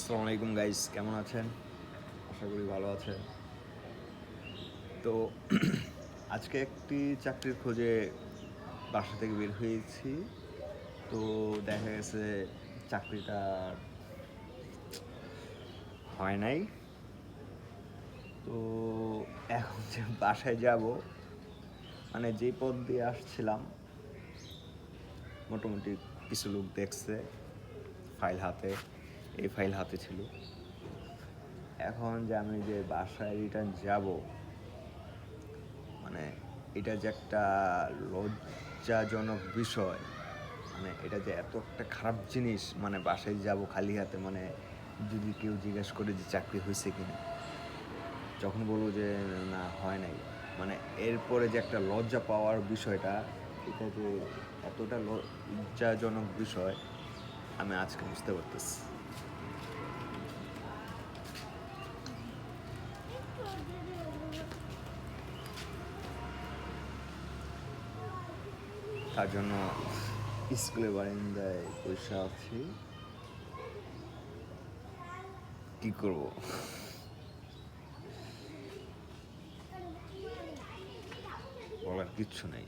আসসালামু আলাইকুম গাইস, কেমন আছেন? আশা করি ভালো আছেন। তো আজকে একটি চাকরির খোঁজে বাসা থেকে বের হয়েছি। তো দেখা গেছে চাকরিটা হয় নাই। তো এখন যে বাসায় যাব, মানে যেই পথ দিয়ে আসছিলাম মোটামুটি কিছু লোক দেখছে ফাইল হাতে, এই ফাইল হাতে ছিল। এখন যে আমি যে বাসায় রিটার্ন যাব, মানে এটা যে একটা লজ্জাজনক বিষয়, মানে এটা যে এত একটা খারাপ জিনিস, মানে বাসায় যাব খালি হাতে, মানে যদি কেউ জিজ্ঞেস করে যে চাকরি হয়েছে কিনা, যখন বলবো যে না হয় নাই, মানে এরপরে যে একটা লজ্জা পাওয়ার বিষয়টা, এটা যে এতটা লজ্জাজনক বিষয় আমি আজকে বুঝতে পারতেছি। তার জন্য স্কুলে বারান্দায় বসে আছি, কি করব, বলার কিচ্ছু নেই।